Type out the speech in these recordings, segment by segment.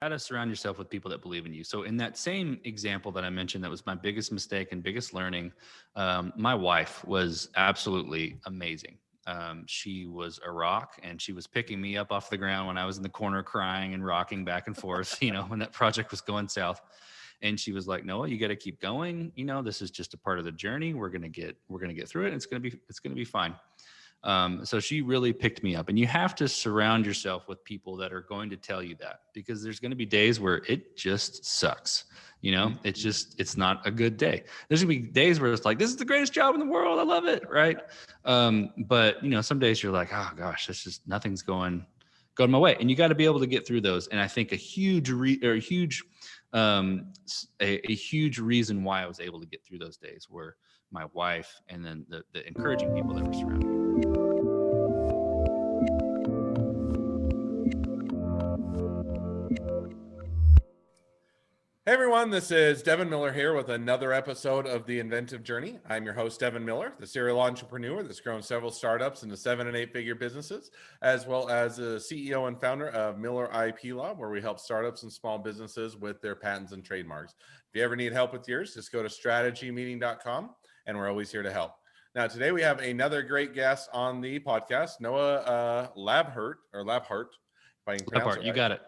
got to surround yourself with people that believe in you. So in that same example that I mentioned, that was my biggest mistake and biggest learning. My wife was absolutely amazing. She was a rock, and she was picking me up off the ground when I was in the corner crying and rocking back and forth, when that project was going south. And she was like, Noah, you got to keep going. This is just a part of the journey. We're going to get through it. And it's going to be fine. So she really picked me up, and you have to surround yourself with people that are going to tell you that, because there's going to be days where it just sucks. It's not a good day. There's gonna be days where it's like, this is the greatest job in the world. I love it. Right. But some days you're like, oh gosh, this just nothing's going my way. And you got to be able to get through those. And I think a huge reason why I was able to get through those days were my wife, and then the encouraging people that were surrounding me. Hey everyone, this is Devin Miller here with another episode of The Inventive Journey. I'm your host, Devin Miller, the serial entrepreneur that's grown several startups into 7- and 8-figure businesses, as well as a CEO and founder of Miller IP Law, where we help startups and small businesses with their patents and trademarks. If you ever need help with yours, just go to strategymeeting.com, and we're always here to help. Now, today we have another great guest on the podcast, Noah Labhart. Labhart, you got it.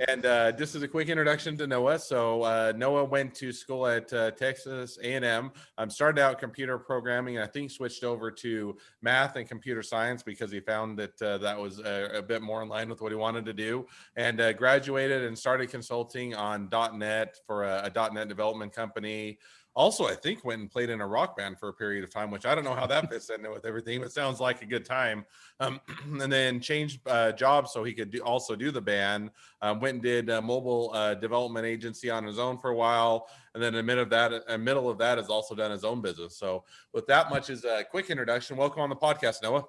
And just as a quick introduction to Noah. So Noah went to school at Texas A&M. Started out computer programming, and I think switched over to math and computer science because he found that that was a bit more in line with what he wanted to do. And graduated and started consulting on .NET for a .NET development company. Also, I think went and played in a rock band for a period of time, which I don't know how that fits in with everything, but sounds like a good time. And then changed jobs so he could also do the band. Went and did a mobile development agency on his own for a while. And then in the middle of that has also done his own business. So with that much as a quick introduction, welcome on the podcast, Noah.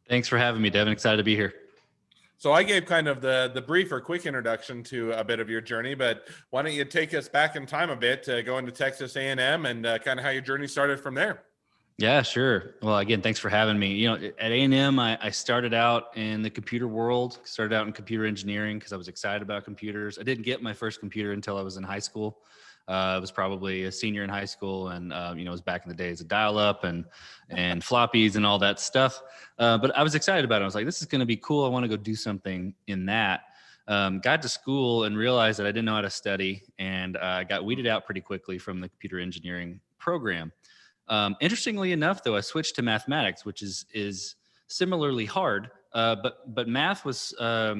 Thanks for having me, Devin. Excited to be here. So I gave kind of the brief or quick introduction to a bit of your journey, but why don't you take us back in time a bit, going to Texas A&M and kind of how your journey started from there? Yeah, sure. Well, again, thanks for having me. At A&M, I started out in the computer world, started out in computer engineering because I was excited about computers. I didn't get my first computer until I was in high school. I was probably a senior in high school, and it was back in the days of dial-up and floppies and all that stuff. But I was excited about it. I was like, this is going to be cool. I want to go do something in that. Got to school and realized that I didn't know how to study, and got weeded out pretty quickly from the computer engineering program. Interestingly enough, though, I switched to mathematics, which is similarly hard, but math was a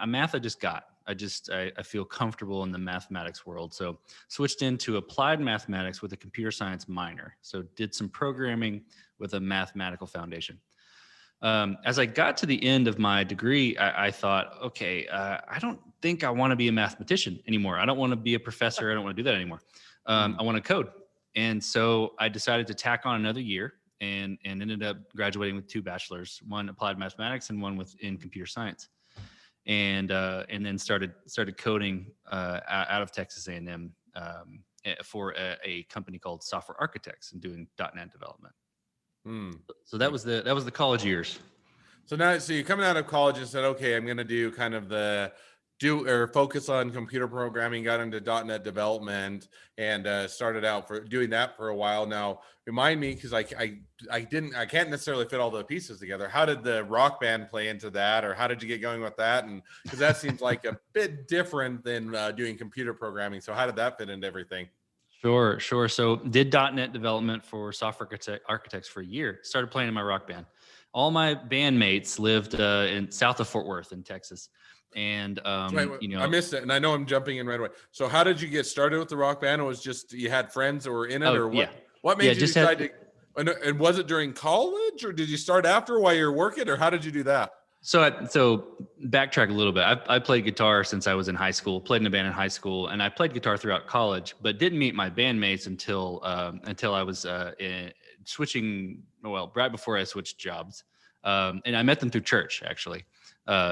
math I just got. I feel comfortable in the mathematics world. So switched into applied mathematics with a computer science minor. So did some programming with a mathematical foundation. As I got to the end of my degree, I thought, okay, I don't think I want to be a mathematician anymore. I don't want to be a professor. I don't want to do that anymore. I want to code. And so I decided to tack on another year and ended up graduating with 2 bachelors, one applied mathematics and one in computer science. And then started coding out of Texas A&M for a company called Software Architects and doing .NET development. So that was the college years. So you're coming out of college and said, okay, I'm going to do kind of focus on computer programming, got into .NET development, and started out for doing that for a while. Now, remind me, because I can't necessarily fit all the pieces together. How did the rock band play into that, or how did you get going with that? And because that seems like a bit different than doing computer programming. So how did that fit into everything? Sure. So did .NET development for Software Architects for a year. Started playing in my rock band. All my bandmates lived in south of Fort Worth in Texas. And I missed it, and I know I'm jumping in right away. So how did you get started with the rock band? It was just you had friends that were in it, or what? Yeah. What made you decide to? And was it during college, or did you start after while you're working, or how did you do that? So backtrack a little bit. I played guitar since I was in high school. Played in a band in high school, and I played guitar throughout college, but didn't meet my bandmates until I was switching. Well, right before I switched jobs, and I met them through church actually.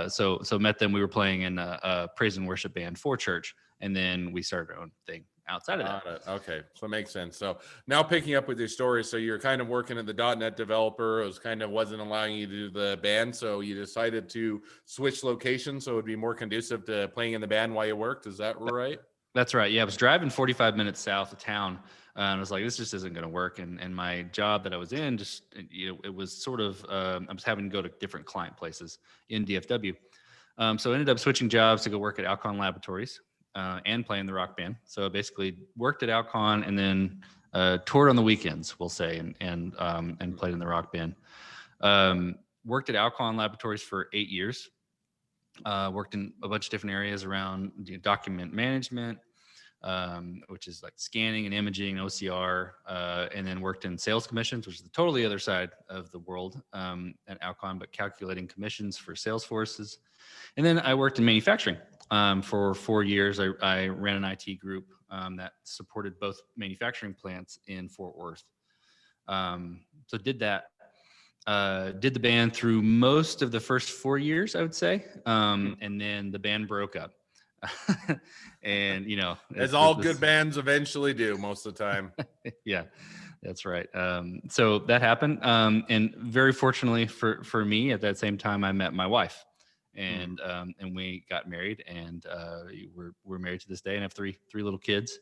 So met them. We were playing in a praise and worship band for church, and then we started our own thing outside of that. Got it. Okay. So it makes sense. So now picking up with your story, so you're kind of working at the .NET developer. It was kind of wasn't allowing you to do the band. So you decided to switch locations so it would be more conducive to playing in the band while you worked. Is that right? That's right. Yeah, I was driving 45 minutes south of town, and I was like, this just isn't going to work. And my job that I was in, just it was sort of I was having to go to different client places in DFW. So I ended up switching jobs to go work at Alcon Laboratories and play in the rock band. So I basically worked at Alcon and then toured on the weekends, we'll say, and played in the rock band. Worked at Alcon Laboratories for 8 years. Worked in a bunch of different areas around document management, which is like scanning and imaging, OCR, and then worked in sales commissions, which is the totally other side of the world at Alcon, but calculating commissions for sales forces. And then I worked in manufacturing for 4 years. I ran an IT group that supported both manufacturing plants in Fort Worth. So did that. Did the band through most of the first 4 years, I would say, and then the band broke up. And As all good bands eventually do most of the time. Yeah, that's right. So that happened, and very fortunately for me, at that same time, I met my wife, and we got married, and we're married to this day, and have three little kids.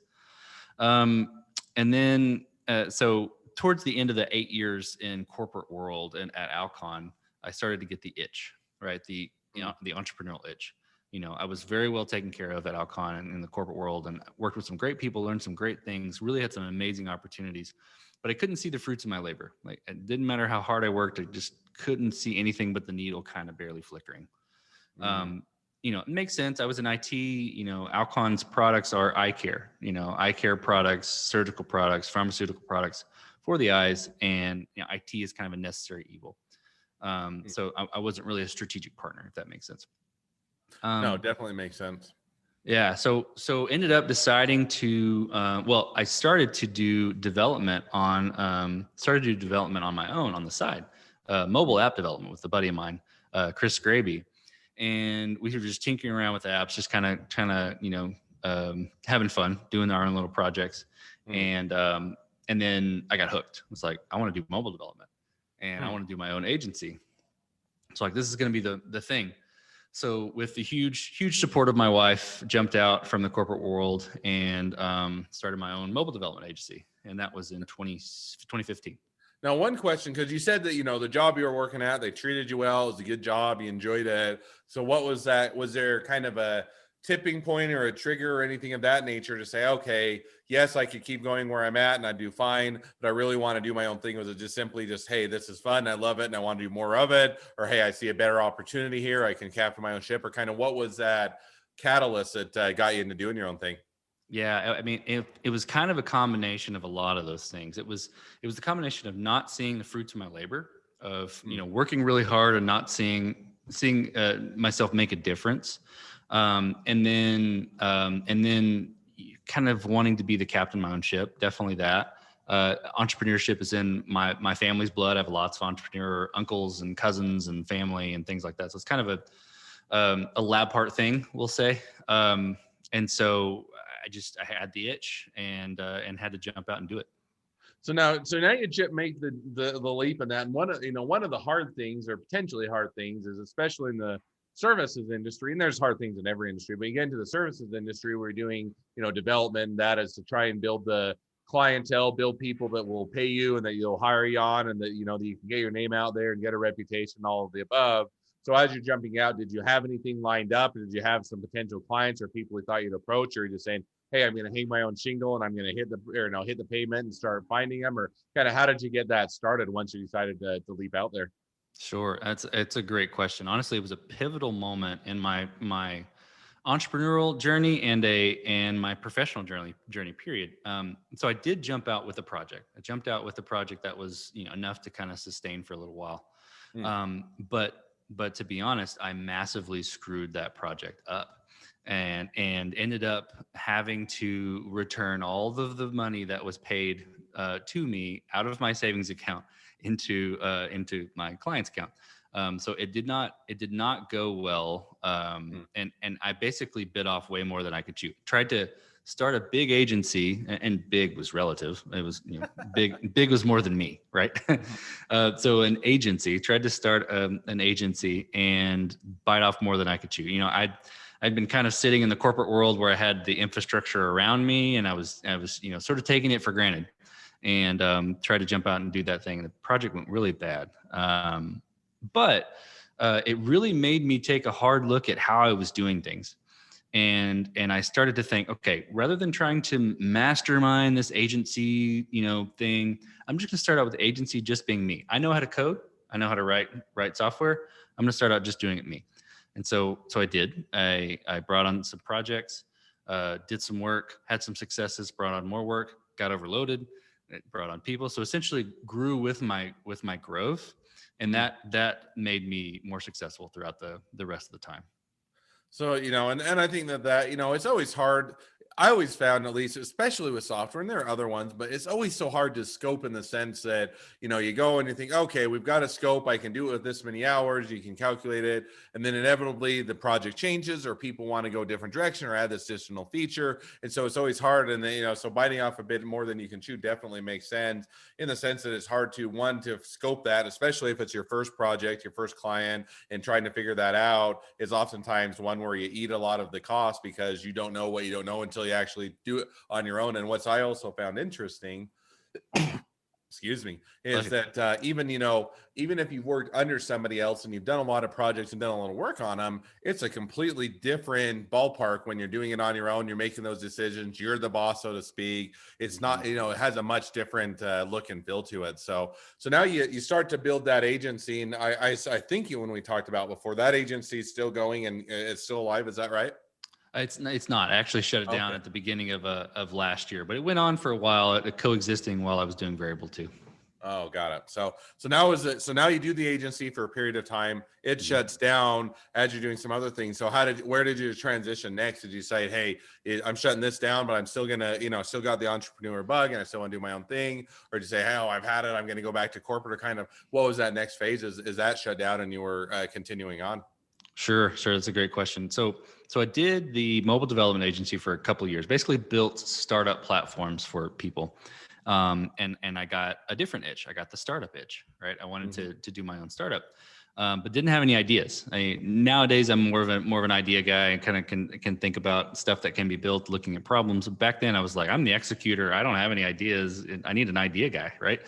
And then so towards the end of the 8 years in corporate world and at Alcon, I started to get the itch, right? The entrepreneurial itch. I was very well taken care of at Alcon and in the corporate world, and worked with some great people, learned some great things, really had some amazing opportunities, but I couldn't see the fruits of my labor. Like, it didn't matter how hard I worked, I just couldn't see anything but the needle kind of barely flickering. It makes sense. I was in IT. Alcon's products are eye care. Eye care products, surgical products, pharmaceutical products for the eyes, and IT is kind of a necessary evil. So I wasn't really a strategic partner, if that makes sense. No, definitely makes sense. Yeah. So ended up deciding to. I started to do development on my own on the side, mobile app development with a buddy of mine, Chris Graby. And we were just tinkering around with apps, just kind of having fun, doing our own little projects. And then I got hooked. I was like, I want to do mobile development, and I want to do my own agency. So like, this is going to be the thing. So with the huge support of my wife, jumped out from the corporate world and started my own mobile development agency. And that was in 2015. Now, one question, because you said that, the job you were working at, they treated you well. It was a good job. You enjoyed it. So what was that? Was there kind of a tipping point or a trigger or anything of that nature to say, okay, yes, I could keep going where I'm at and I do fine, but I really want to do my own thing? Was it just simply hey, this is fun, I love it, and I want to do more of it? Or, hey, I see a better opportunity here, I can captain my own ship? Or kind of what was that catalyst that got you into doing your own thing? Yeah, I mean, it was kind of a combination of a lot of those things. It was the combination of not seeing the fruits of my labor, of working really hard and not seeing myself make a difference, and then kind of wanting to be the captain of my own ship. Definitely that. Entrepreneurship is in my family's blood. I have lots of entrepreneur uncles and cousins and family and things like that. So it's kind of a Labhart thing, we'll say. And so I had the itch and had to jump out and do it. So now you make the leap in that. And one of the hard things, or potentially hard things, is especially in the services industry, and there's hard things in every industry, but you get into the services industry where you're doing, development, that is to try and build the clientele, build people that will pay you and that you'll hire you on, and that, that you can get your name out there and get a reputation, all of the above. So as you're jumping out, did you have anything lined up? Did you have some potential clients or people who thought you'd approach, or are you just saying, hey, I'm going to hang my own shingle and I'm going to hit the pavement and start finding them? Or kind of how did you get that started once you decided to leap out there? Sure. It's a great question. Honestly, it was a pivotal moment in my entrepreneurial journey and my professional journey period. So I did jump out with a project. I jumped out with a project that was, enough to kind of sustain for a little while. But to be honest, I massively screwed that project up and ended up having to return all of the money that was paid to me out of my savings account into my client's account. So it did not go well. Mm. And I basically bit off way more than I could chew. Tried to start a big agency, and big was relative. It was, big was more than me, right? Mhm. So an agency, tried to start an agency and bite off more than I could chew. I'd been kind of sitting in the corporate world where I had the infrastructure around me, and I was sort of taking it for granted, and tried to jump out and do that thing. And the project went really bad. But it really made me take a hard look at how I was doing things. And I started to think, okay, rather than trying to mastermind this agency, thing, I'm just going to start out with the agency just being me. I know how to code. I know how to write software. I'm going to start out just doing it me. And so I did. I brought on some projects, did some work, had some successes, brought on more work, got overloaded, it brought on people. So essentially grew with my growth, and Mm. that made me more successful throughout the rest of the time. So, and I think that, it's always hard. I always found, at least, especially with software, and there are other ones, but it's always so hard to scope in the sense that, you go and you think, okay, we've got a scope. I can do it with this many hours. You can calculate it. And then inevitably the project changes, or people want to go a different direction or add this additional feature. And so it's always hard. And then, so biting off a bit more than you can chew definitely makes sense, in the sense that it's hard to scope that, especially if it's your first project, your first client, and trying to figure that out is oftentimes one where you eat a lot of the cost, because you don't know what you don't know until you actually do it on your own. And what's I also found interesting, excuse me, is Pleasure. that even if you've worked under somebody else and you've done a lot of projects and done a lot of work on them, it's a completely different ballpark when you're doing it on your own. You're making those decisions. You're the boss, so to speak. It's not, it has a much different look and feel to it. So now you start to build that agency, and I think when we talked about before, that agency is still going and it's still alive. Is that right? It's not. I actually shut it down Okay. at the beginning of last year, but it went on for a while, coexisting while I was doing variable too. Oh, got it. So now is it? So now you do the agency for a period of time. It Mhm. shuts down as you're doing some other things. So where did you transition next? Did you say, hey, I'm shutting this down, but I'm still gonna, still got the entrepreneur bug, and I still want to do my own thing? Or did you say, hey, oh, I've had it, I'm gonna go back to corporate? Or kind of, what was that next phase? Is that shut down and you were continuing on? Sure. That's a great question. So I did the mobile development agency for a couple of years. Basically, built startup platforms for people, and I got a different itch. I got the startup itch. Right. I wanted Mhm. to do my own startup, but didn't have any ideas. Nowadays, I'm more of an idea guy, and kind of can think about stuff that can be built, looking at problems. Back then, I was like, I'm the executor. I don't have any ideas. I need an idea guy. Right.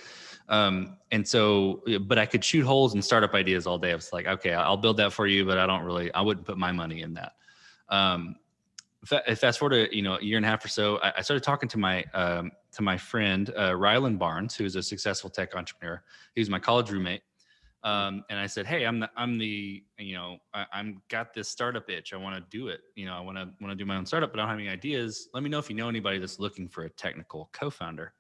And so, but I could shoot holes in startup ideas all day. I was like, okay, I'll build that for you, but I wouldn't put my money in that. Um, Fast forward to, a year and a half or so, I started talking to my friend, Rylan Barnes, who's a successful tech entrepreneur. He was my college roommate. Mm. And I said, hey, I'm got this startup itch. I want to do it. I want to do my own startup, but I don't have any ideas. Let me know if you know anybody that's looking for a technical co-founder.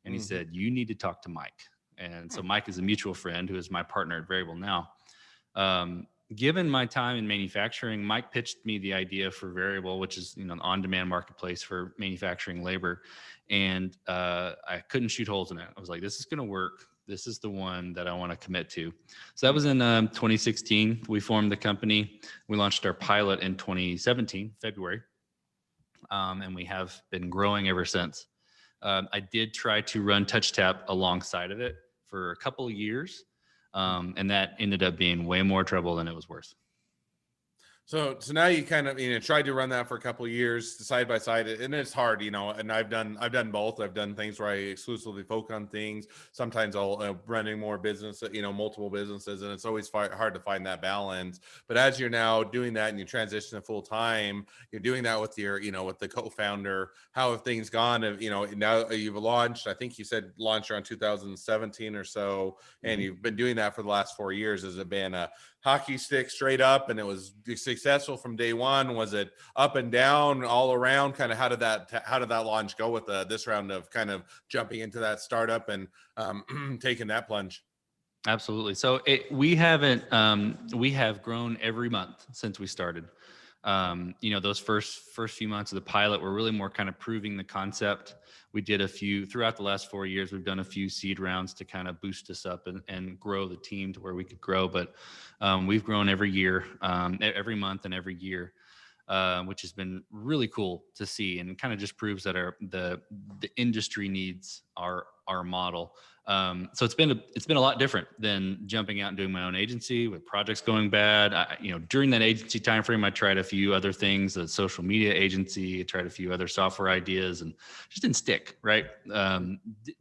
And he Mhm. said, you need to talk to Mike. And so Hmm. Mike is a mutual friend who is my partner at Variable now. Given my time in manufacturing, Mike pitched me the idea for Variable, which is, an on-demand marketplace for manufacturing labor. And I couldn't shoot holes in it. I was like, this is going to work. This is the one that I want to commit to. So that was in 2016. We formed the company. We launched our pilot in 2017, February. And we have been growing ever since. I did try to run TouchTap alongside of it for a couple of years, and that ended up being way more trouble than it was worth. So now you kind of tried to run that for a couple of years side by side, and it's hard, and I've done both. I've done things where I exclusively focus on things. Sometimes I'll running more business, multiple businesses, and it's always hard to find that balance. But as you're now doing that and you transition to full time, you're doing that with your with the co-founder. How have things gone? Now you've launched. I think you said launched around 2017 or so, and Mhm. you've been doing that for the last 4 years. Has it been a hockey stick straight up and it was successful from day one? Was it up and down all around? Kind of how did that launch go with this round of kind of jumping into that startup and taking that plunge? Absolutely. So we have grown every month since we started. Those first few months of the pilot were really more kind of proving the concept. We did a few throughout the last 4 years. We've done a few seed rounds to kind of boost us up and grow the team to where we could grow. But we've grown every year, every month, and every year. Which has been really cool to see, and kind of just proves that the industry needs our model. So it's been a lot different than jumping out and doing my own agency with projects going bad. During that agency timeframe, I tried a few other things, a social media agency. I tried a few other software ideas, and just didn't stick. Right?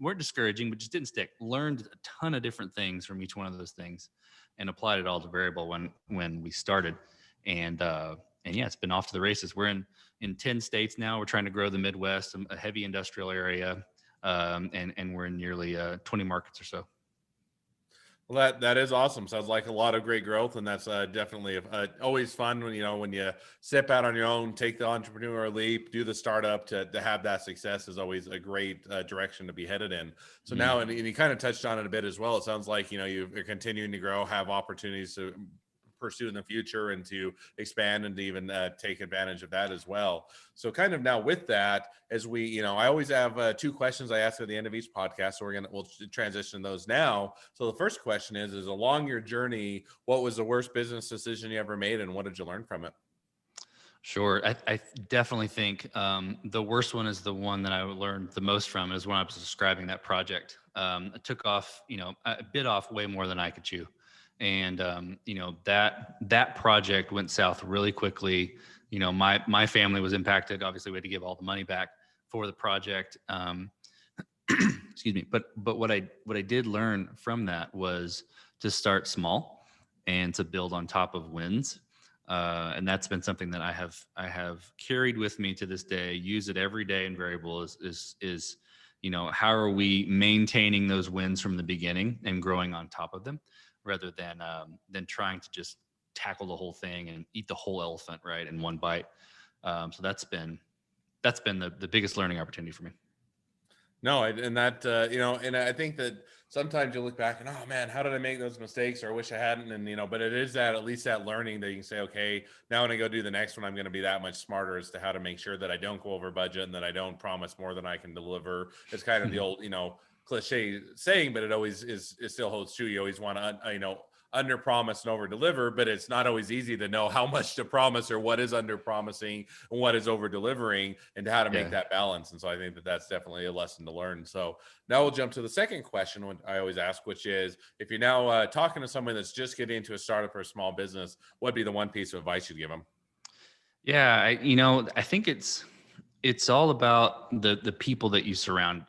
Weren't discouraging, but just didn't stick. Learned a ton of different things from each one of those things, and applied it all to Variable when we started. And yeah, it's been off to the races. We're in 10 states now. We're trying to grow the Midwest, a heavy industrial area, and we're in nearly 20 markets or so. Well, that is awesome. Sounds like a lot of great growth, and that's definitely always fun when you step out on your own, take the entrepreneurial leap, do the startup to have that success is always a great direction to be headed in. So now, and you kind of touched on it a bit as well. It sounds like you're continuing to grow, have opportunities to pursue in the future and to expand and to even take advantage of that as well. So kind of now with that, as we, I always have two questions I ask at the end of each podcast. So we'll transition those now. So the first question is along your journey, what was the worst business decision you ever made and what did you learn from it? Sure. I definitely think the worst one is the one that I learned the most from is when I was describing that project. It took off, a bit off way more than I could chew. And, that project went south really quickly. My family was impacted. Obviously, we had to give all the money back for the project. Excuse me. But what I did learn from that was to start small and to build on top of wins. And that's been something that I have carried with me to this day. Use it every day in Variable is how are we maintaining those wins from the beginning and growing on top of them, rather than trying to just tackle the whole thing and eat the whole elephant right in one bite. So that's been the biggest learning opportunity for me. No, and that and I think that sometimes you look back and oh man, how did I make those mistakes? Or I wish I hadn't. And but it is that at least that learning that you can say, okay, now when I go do the next one, I'm going to be that much smarter as to how to make sure that I don't go over budget and that I don't promise more than I can deliver. It's kind of the old cliche saying, but it always it still holds true. You always want to under promise and over deliver, but it's not always easy to know how much to promise or what is under promising and what is over delivering and how to make that balance. And so I think that that's definitely a lesson to learn. So now we'll jump to the second question when I always ask, which is if you're now talking to someone that's just getting into a startup or a small business, what'd be the one piece of advice you'd give them? Yeah, I think it's all about the people that you surround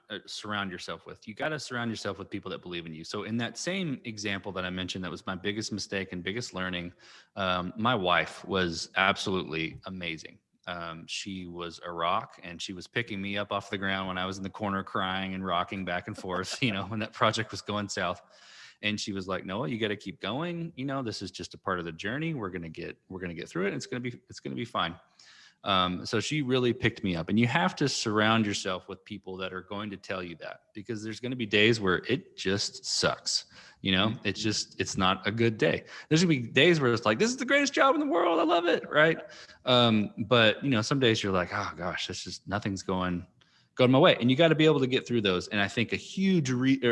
yourself with. You got to surround yourself with people that believe in you. So in that same example that I mentioned, that was my biggest mistake and biggest learning. My wife was absolutely amazing. She was a rock, and she was picking me up off the ground when I was in the corner crying and rocking back and forth, when that project was going south. And she was like, Noah, you got to keep going. This is just a part of the journey. We're going to get through it. And it's going to be fine. So she really picked me up, and you have to surround yourself with people that are going to tell you that, because there's going to be days where it just sucks. It's not a good day. There's gonna be days where it's like, this is the greatest job in the world. I love it. Right. But some days you're like, oh gosh, it's just nothing's going my way. And you got to be able to get through those. And I think a huge reason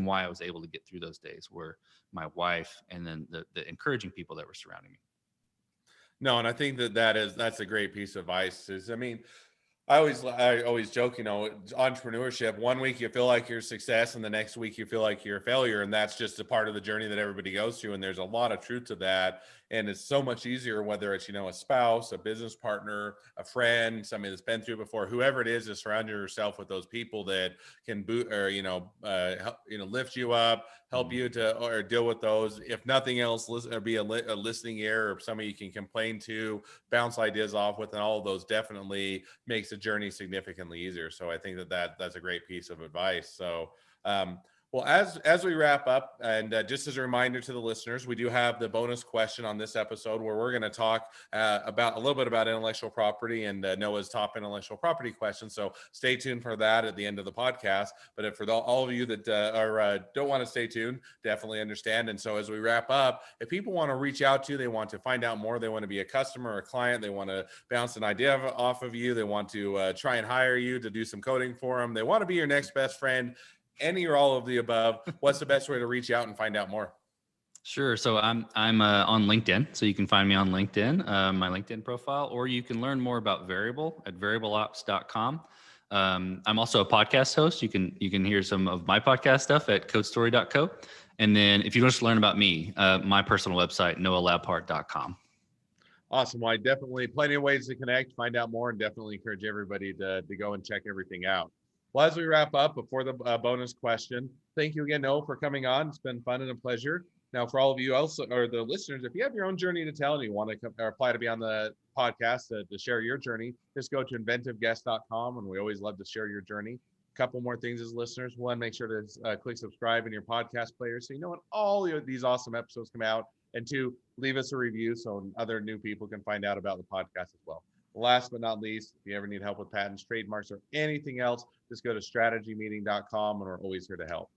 why I was able to get through those days were my wife and then the encouraging people that were surrounding me. No, and I think that's a great piece of advice. I always joke, entrepreneurship. One week you feel like you're a success, and the next week you feel like you're a failure, and that's just a part of the journey that everybody goes through. And there's a lot of truth to that. And it's so much easier, whether it's a spouse, a business partner, a friend, somebody that's been through it before, whoever it is, to surround yourself with those people that can boot or lift you up, help you to or deal with those. If nothing else, listen or be a listening ear or somebody you can complain to, bounce ideas off with, and all of those definitely makes the journey significantly easier. So I think that's a great piece of advice. So Well, as we wrap up, and just as a reminder to the listeners, we do have the bonus question on this episode where we're going to talk about a little bit about intellectual property and Noah's top intellectual property question. So stay tuned for that at the end of the podcast. But if for all of you that don't want to stay tuned, definitely understand. And so as we wrap up, if people want to reach out to you, they want to find out more, they want to be a customer or a client, they want to bounce an idea off of you, they want to try and hire you to do some coding for them, they want to be your next best friend, any or all of the above, what's the best way to reach out and find out more? Sure. So I'm on LinkedIn, so you can find me on LinkedIn, my LinkedIn profile, or you can learn more about Variable at variableops.com. I'm also a podcast host. You can hear some of my podcast stuff at codestory.co. And then if you want to learn about me, my personal website, noahlabhart.com. Awesome. Well, I definitely plenty of ways to connect, find out more, and definitely encourage everybody to go and check everything out. Well, as we wrap up, before the bonus question, thank you again, Noah, for coming on. It's been fun and a pleasure. Now, for all of you else or the listeners, if you have your own journey to tell and you want to apply to be on the podcast to share your journey, just go to inventiveguest.com, and we always love to share your journey. A couple more things as listeners. One, make sure to click subscribe in your podcast player so you know when all these awesome episodes come out. And two, leave us a review so other new people can find out about the podcast as well. Last but not least, if you ever need help with patents, trademarks, or anything else, just go to strategymeeting.com, and we're always here to help.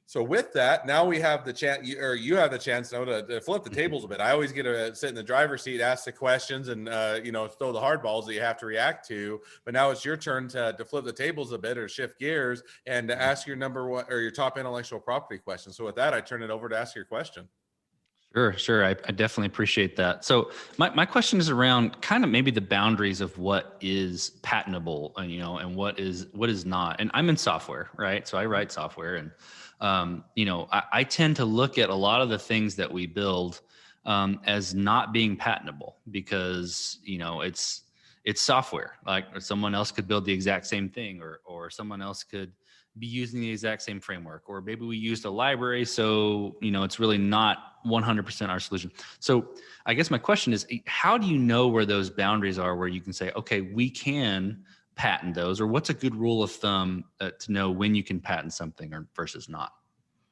So with that, now we have the chance, or you have the chance now to flip the tables a bit. I always get to sit in the driver's seat, ask the questions, and throw the hard balls that you have to react to. But now it's your turn to flip the tables a bit or shift gears and to ask your number one or your top intellectual property question. So with that, I turn it over to ask your question. Sure. I definitely appreciate that. So my question is around kind of maybe the boundaries of what is patentable, and what is not. And I'm in software, right? So I write software, and I tend to look at a lot of the things that we build as not being patentable because it's software. Like someone else could build the exact same thing, or someone else could be using the exact same framework, or maybe we used a library, so it's really not 100% our solution. So I guess my question is, how do you know where those boundaries are where you can say, okay, we can patent those, or what's a good rule of thumb to know when you can patent something or versus not?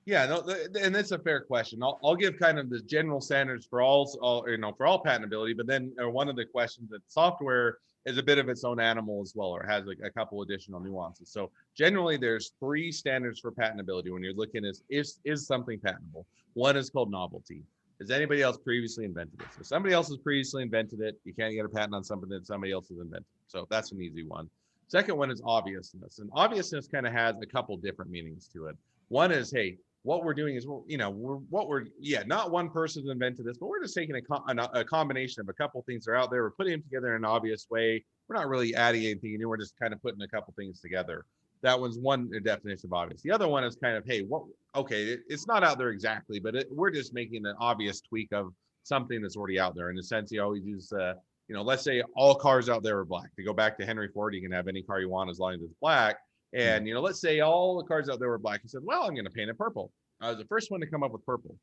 Yeah, no, and that's a fair question. I'll give kind of the general standards for all patentability, but then one of the questions that software is a bit of its own animal as well, or has a couple additional nuances. So generally, there's 3 standards for patentability when you're looking at is something patentable. One is called novelty. Has anybody else previously invented it? So somebody else has previously invented it. You can't get a patent on something that somebody else has invented. So that's an easy one. Second one is obviousness, and obviousness kind of has a couple different meanings to it. One is, hey, what we're doing is, not one person's invented this, but we're just taking a combination of a couple things that are out there. We're putting them together in an obvious way. We're not really adding anything new. We're just kind of putting a couple things together. That one's one definition of obvious. The other one is kind of, hey, it's not out there exactly, but we're just making an obvious tweak of something that's already out there. In a sense, you always use, let's say all cars out there are black. To go back to Henry Ford, you can have any car you want as long as it's black. And, let's say all the cars out there were black. He said, well, I'm going to paint it purple. I was the first one to come up with purple,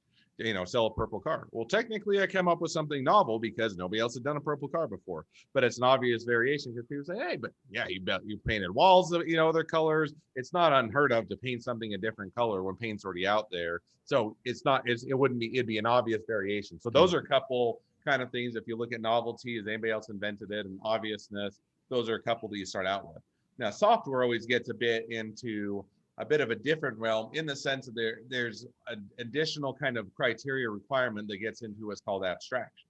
sell a purple car. Well, technically I came up with something novel because nobody else had done a purple car before, but it's an obvious variation because people say, hey, but yeah, you painted walls, other colors. It's not unheard of to paint something a different color when paint's already out there. So it'd be an obvious variation. So those are a couple kind of things. If you look at novelty, has anybody else invented it, and obviousness, those are a couple that you start out with. Now, software always gets a bit into a bit of a different realm in the sense that there's an additional kind of criteria requirement that gets into what's called abstraction.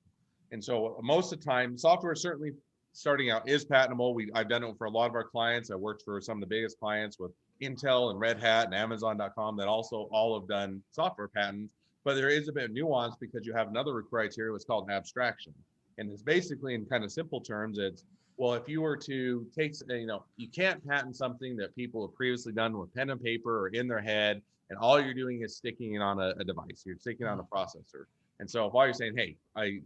And so most of the time, software certainly starting out is patentable. I've done it for a lot of our clients. I worked for some of the biggest clients with Intel and Red Hat and Amazon.com that also all have done software patents. But there is a bit of nuance because you have another criteria, what's called abstraction. And it's basically, in kind of simple terms, it's, well, if you were to take, you can't patent something that people have previously done with pen and paper or in their head, and all you're doing is sticking it on a device. You're sticking it on a processor. And so while you're saying, hey,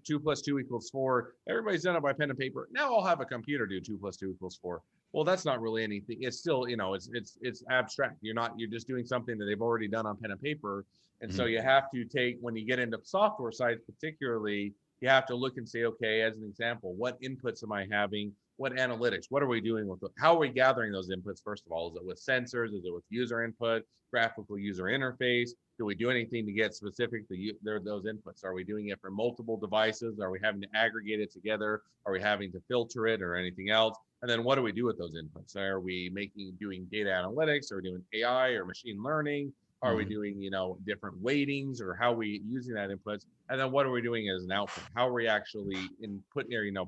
2 + 2 = 4, everybody's done it by pen and paper. Now I'll have a computer do 2 + 2 = 4. Well, that's not really anything. It's still, it's abstract. You're just doing something that they've already done on pen and paper. And so you have to take, when you get into software sites particularly, you have to look and say, okay, as an example, what inputs am I having? What analytics? What are we doing with it? How are we gathering those inputs? First of all, is it with sensors? Is it with user input, graphical user interface? Do we do anything to get specific to those inputs? Are we doing it for multiple devices? Are we having to aggregate it together? Are we having to filter it or anything else? And then what do we do with those inputs? Are we doing data analytics? Are we doing AI or machine learning? Are we doing, different weightings, or how are we using that inputs? And then what are we doing as an output? How are we actually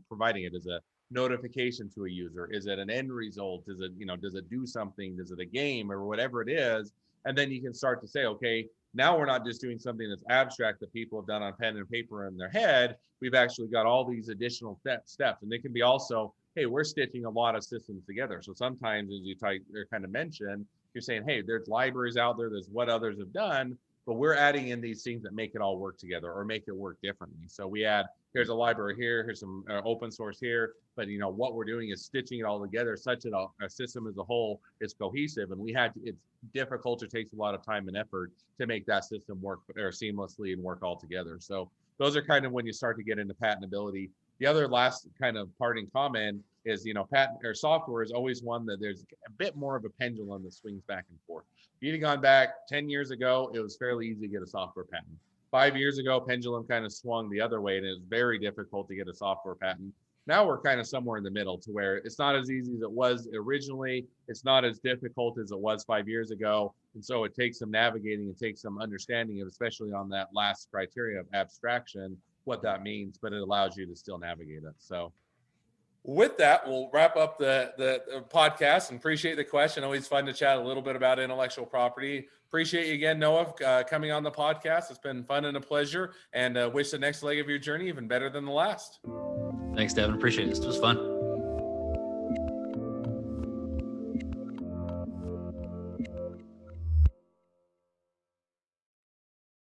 providing it as a notification to a user? Is it an end result? Is it, does it do something? Is it a game or whatever it is? And then you can start to say, okay, now we're not just doing something that's abstract that people have done on pen and paper in their head. We've actually got all these additional steps, and they can be also, hey, we're stitching a lot of systems together. So sometimes, as you kind of mentioned, you're saying, hey, there's libraries out there, there's what others have done, but we're adding in these things that make it all work together or make it work differently. So we add, here's a library here, here's some open source here, but what we're doing is stitching it all together such that a system as a whole is cohesive. And it's difficult, it takes a lot of time and effort to make that system work seamlessly and work all together. So those are kind of when you start to get into patentability. The other last kind of parting comment is, patent or software is always one that there's a bit more of a pendulum that swings back and forth. If you'd gone back 10 years ago, it was fairly easy to get a software patent. 5 years ago, pendulum kind of swung the other way, and it was very difficult to get a software patent. Now we're kind of somewhere in the middle, to where it's not as easy as it was originally. It's not as difficult as it was 5 years ago. And so it takes some navigating, it takes some understanding of, especially on that last criteria of abstraction, what that means, but it allows you to still navigate it. So with that, we'll wrap up the podcast, and appreciate the question. Always fun to chat a little bit about intellectual property. Appreciate you again, Noah, coming on the podcast. It's been fun and a pleasure, and wish the next leg of your journey even better than the last. Thanks, Devin. Appreciate it. This was fun.